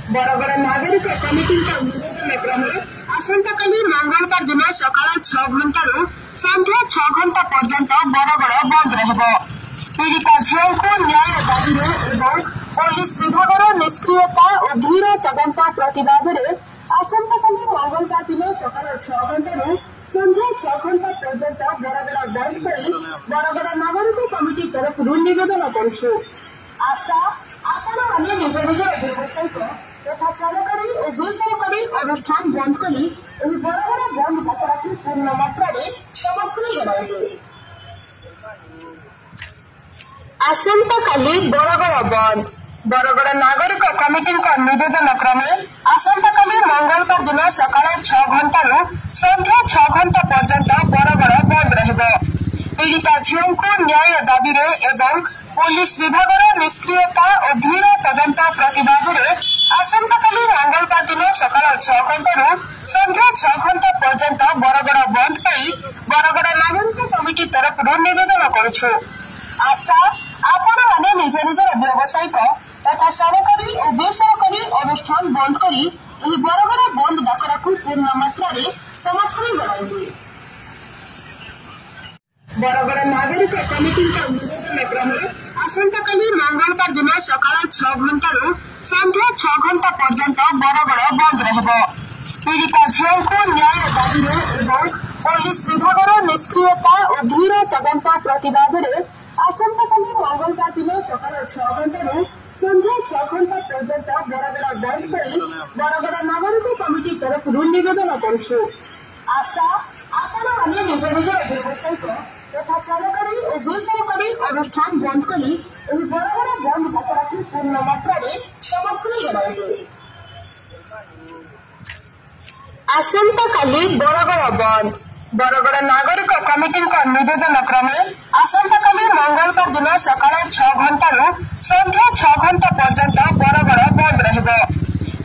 बरगड़ नागरिक कमिटी निवेदन क्रमे आसंताकाली मंगलवार दिन सकाल 6 घंटा संध्या 6 घंटा पर्यंत बरगड़ बंद रहिब। पीड़िता झील को न्याय दाबी एवं पुलिस विभाग निष्क्रियता और धीर तदंत प्रतिवाद आसंताकाली मंगलवार दिन सकाल 6 घंटा संध्या 6 घंटा पर्यंत बरगड़ बंद कर बरगड़ नागरिक कमिटी तरफ निवेदन करुछु। आशा आपण मैंने निज निज व्यावसायिक तथा सरकारी और बेसरकारी अनुष्ठान बंद करी बरगड़ बंद डाकरा को पूर्ण मात्रा समर्थन जनाइले। आसंताकाली बरगड़ बंद बरगड़ नागरिक कमिटी निवेदन क्रमे आसंताकाली मंगलवार दिन सकाल 6 घंटा संध्या 6 घंटा पर्यंत बरगड़ बंद रहिब। पीड़िता झील को न्याय दाबी एवं पुलिस विभाग निष्क्रियता और धीर तदंत प्रतिवाद आसंताकाली मंगलवार दिन सकाल 6 घंटा संध्या 6 घंटा पर्यंत बरगड़ बंद पाई बरगड़ नागरिक कमिटी तरफ निवेदन करुछु। आशा आपण मैंने निज निज व्यावसायिक तथा सरकारी और बेसरकारी अनुष्ठान बंद करी बरगड़ बंद डाकरा को पूर्ण मात्रा समर्थन जनाइले। बरगड़ नागरिक कमिटी निवेदन क्रमे आसंताकाली मंगलवार दिन सकाल 6 घंटा संध्या 6 घंटा पर्यंत बरगड़ बंद रहिब। पीड़िता झील को न्याय दाबी एवं पुलिस विभाग निष्क्रियता और धीर तदंत प्रतिवाद आसंताकाली मंगलवार दिन सकाल 6 घंटा संध्या 6 घंटा पर्यंत बरगड़ बंद कर बरगड़ नागरिक कमिटी तरफ निवेदन करुछु। आशा आपण मैंने निज निज व्यावसायिक तथा सरकारी और बेसरकारी अनुष्ठान बंद करी बरगड़ बंद डाकरा को पूर्ण मात्रा समर्थन जनाइले। आसंताकाली बरगड़ बंद बरगड़ नागरिक कमिटी निवेदन क्रमे आसंताकाली मंगलवार दिन सकाल 6 घंटा संध्या 6 घंटा पर्यंत बरगड़ बंद रहिब।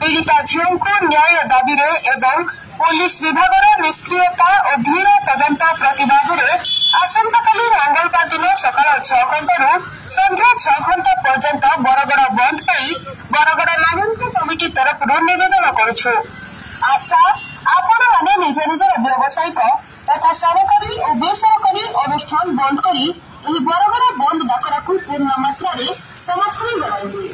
पीड़िता झील को न्याय दाबी एवं पुलिस विभाग निष्क्रियता और धीर तदंत प्रतिवाद आसंताकाली मंगलवार दिन सकाल 6 घंटा संध्या 6 घंटा पर्यंत बरगड़ बंद पाई बरगड़ नागरिक कमिटी तरफ निवेदन करुछु। आशा आपण मैंने निज निज व्यावसायिक तथा सरकारी और बेसरकारी अनुष्ठान बंद करी बरगड़ बंद डाकरा को पूर्ण मात्रा समर्थन जनाइले।